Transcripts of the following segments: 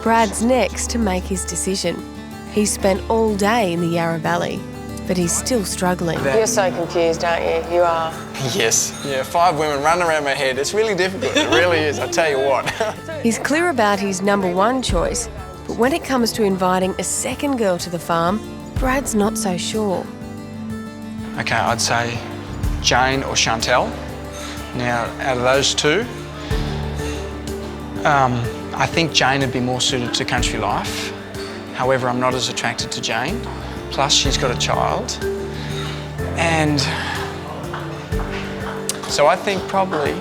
Brad's next to make his decision. He's spent all day in the Yarra Valley, but he's still struggling. You're so confused, aren't you? You are. Yes. Yeah, 5 women running around my head. It's really difficult. It really is, I tell you what. He's clear about his number one choice, but when it comes to inviting a second girl to the farm, Brad's not so sure. Okay, I'd say Jane or Chantel. Now, out of those two, I think Jane would be more suited to country life. However, I'm not as attracted to Jane. Plus, she's got a child. And so I think probably,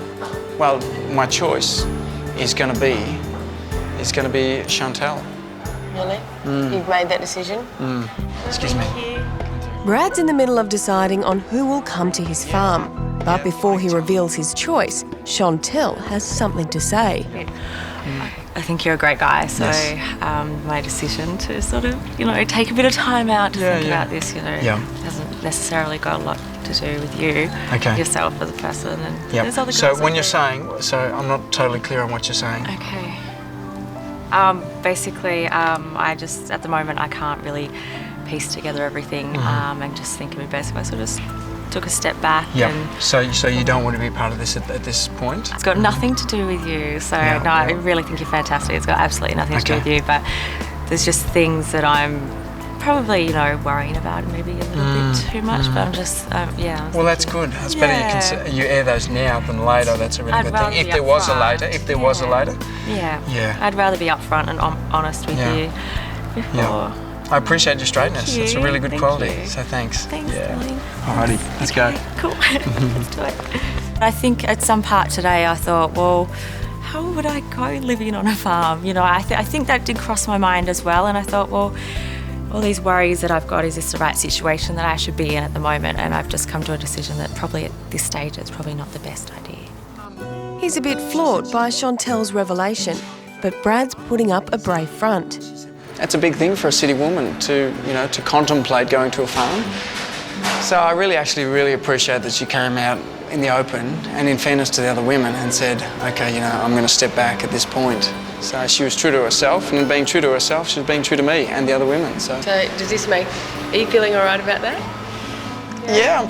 well, my choice is going to be Chantel. Really? You've made that decision? Excuse me. Brad's in the middle of deciding on who will come to his farm. But before he reveals his choice, Chantel has something to say. I think you're a great guy, so Yes. my decision to sort of, take a bit of time out to think about this, doesn't necessarily got a lot to do with you, yourself as a person, and there's other guys. So when you're saying, I'm not totally clear on what you're saying. Okay. Basically, I just, at the moment, I can't really piece together everything and just think of it best if I sort of took a step back. Yeah. And So you don't want to be part of this at this point? it's got nothing to do with you. So I really think you're fantastic. It's got absolutely nothing to do with you. But there's just things that I'm probably, worrying about maybe a little bit too much. But I'm just, Well, that's good. It's better you air those now than later. That's a really good thing. If there was a later. Yeah. I'd rather be upfront and honest with you before. Yeah. I appreciate your straightness. It's a really good quality. You. So thanks. Thanks, darling. Alrighty, let's go. Cool. Let's do it. I think at some part today I thought, well, how would I go living on a farm? I think that did cross my mind as well, and I thought, well, all these worries that I've got, is this the right situation that I should be in at the moment? And I've just come to a decision that probably at this stage it's probably not the best idea. He's a bit floored by Chantel's revelation, but Brad's putting up a brave front. That's a big thing for a city woman to contemplate going to a farm. So I really appreciate that she came out in the open and in fairness to the other women and said, okay, I'm going to step back at this point. So she was true to herself, and in being true to herself, she was being true to me and the other women. So does this are you feeling all right about that? Yeah, I'm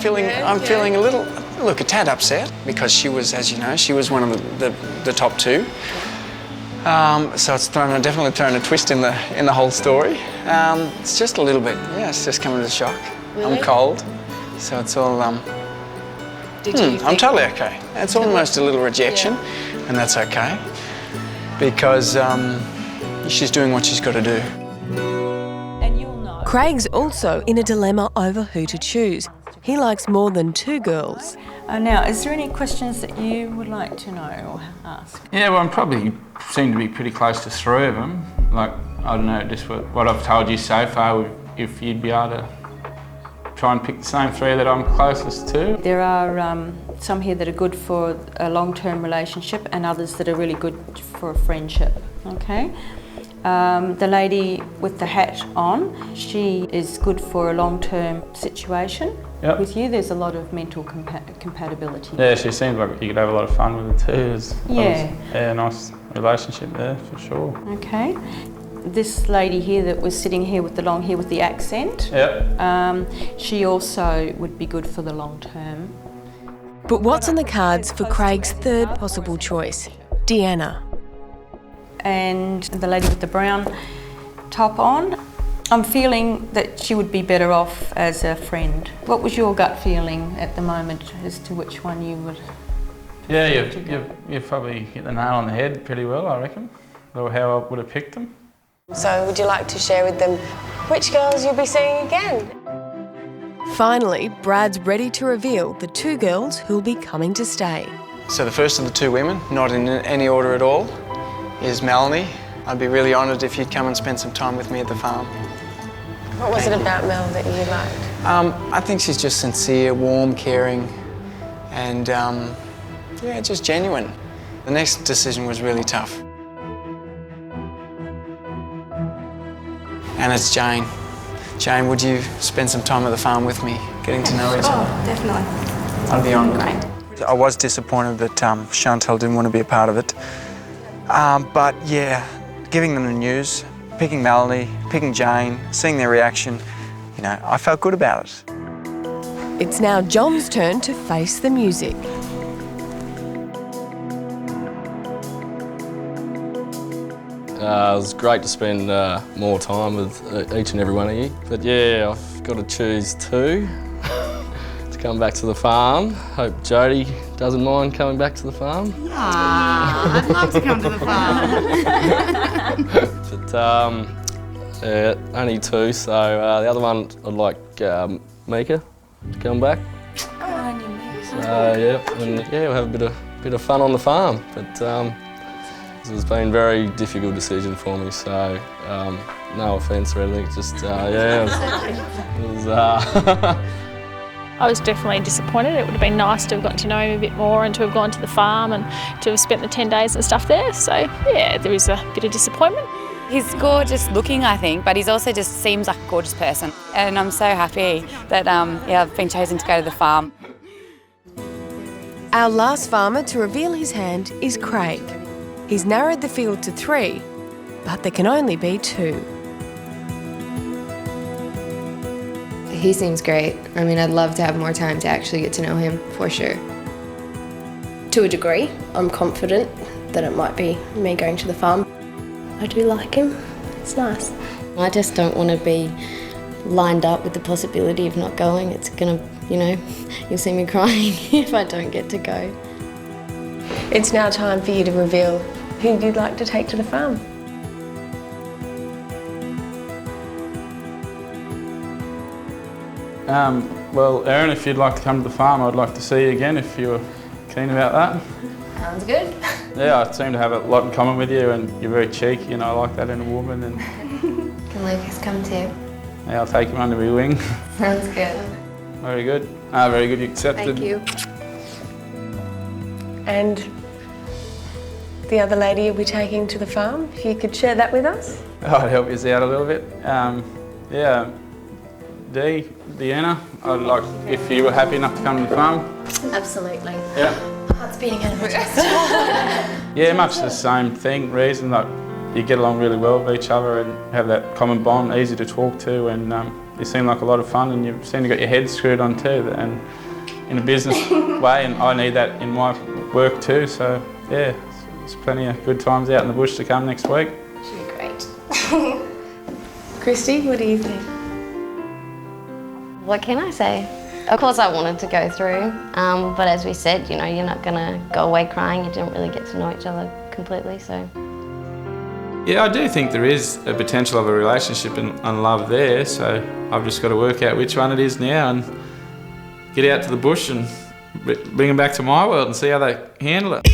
feeling a little, a tad upset because she was, as you know, she was one of the top 2. So it's definitely thrown a twist in the whole story. It's just a little bit, it's just coming as a shock. Really? I'm cold, so it's all. I'm totally okay. It's almost a little rejection, and that's okay because she's doing what she's got to do. And you'll know. Craig's also in a dilemma over who to choose. He likes more than 2 girls. Now, is there any questions that you would like to know or ask? Yeah, well, I probably seem to be pretty close to 3 of them. Like, I don't know, just what I've told you so far, if you'd be able to try and pick the same 3 that I'm closest to. There are some here that are good for a long-term relationship and others that are really good for a friendship, okay? The lady with the hat on, she is good for a long-term situation. Yep. With you, there's a lot of mental compatibility. Yeah, she seems like you could have a lot of fun with her too. A nice relationship there for sure. Okay. This lady here that was sitting here with the long hair with the accent, she also would be good for the long term. But what's on the cards for Craig's 3rd possible choice, Deanna? And the lady with the brown top on, I'm feeling that she would be better off as a friend. What was your gut feeling at the moment as to which one you would? Yeah, you've probably hit the nail on the head pretty well, I reckon, or how I would have picked them. So would you like to share with them which girls you'll be seeing again? Finally, Brad's ready to reveal the 2 girls who'll be coming to stay. So the first of the 2 women, not in any order at all, is Melanie. I'd be really honoured if you'd come and spend some time with me at the farm. What was it about Mel that you liked? I think she's just sincere, warm, caring, and just genuine. The next decision was really tough. And it's Jane. Jane, would you spend some time at the farm with me, getting to know each other? Oh, definitely. I'd be honoured. Great. I was disappointed that Chantel didn't want to be a part of it. But yeah, giving them the news, picking Melanie, picking Jane, seeing their reaction, you know, I felt good about it. It's now John's turn to face the music. It was great to spend more time with each and every one of you. But yeah, I've got to choose two to come back to the farm. Hope Jodie doesn't mind coming back to the farm. I'd love to come to the farm. But yeah, only two, so the other one I'd like Mika to come back. Yeah, and yeah, we'll have a bit of fun on the farm. But it's been a very difficult decision for me, so no offence or anything, just yeah, it was I was definitely disappointed. It would have been nice to have gotten to know him a bit more and to have gone to the farm and to have spent the 10 days and stuff there. So yeah, there is a bit of disappointment. He's gorgeous looking, I think, but he's also just seems like a gorgeous person. And I'm so happy that yeah, I've been chosen to go to the farm. Our last farmer to reveal his hand is Craig. He's narrowed the field to 3, but there can only be 2. He seems great. I mean, I'd love to have more time to actually get to know him, for sure. To a degree, I'm confident that it might be me going to the farm. I do like him. It's nice. I just don't want to be lined up with the possibility of not going. It's gonna, you know, you'll see me crying if I don't get to go. It's now time for you to reveal who you'd like to take to the farm. Well, Erin, if you'd like to come to the farm, I'd like to see you again if you're keen about that. Sounds good. Yeah, I seem to have a lot in common with you, and you're very cheeky, and I like that in a woman. And Can Lucas come too? yeah, I'll take him under my wing. Sounds good. Very good. Very good, you accepted. Thank you. And the other lady you'll be taking to the farm, if you could share that with us? I'd help you out a little bit. Yeah, Deanna, I'd like, if you were happy enough to come to the farm. Absolutely. Yeah. Heart's beating out of my chest. Yeah, much the same thing, reason like you get along really well with each other and have that common bond, easy to talk to, and you seem like a lot of fun, and you seem to got your head screwed on too, and in a business way, and I need that in my work too, so yeah, there's plenty of good times out in the bush to come next week. Should be great. Christy, what do you think? What can I say? Of course I wanted to go through, but as we said, you know, you're not gonna go away crying. You didn't really get to know each other completely, so. Yeah, I do think there is a potential of a relationship and love there, so I've just got to work out which one it is now and get out to the bush and bring them back to my world and see how they handle it.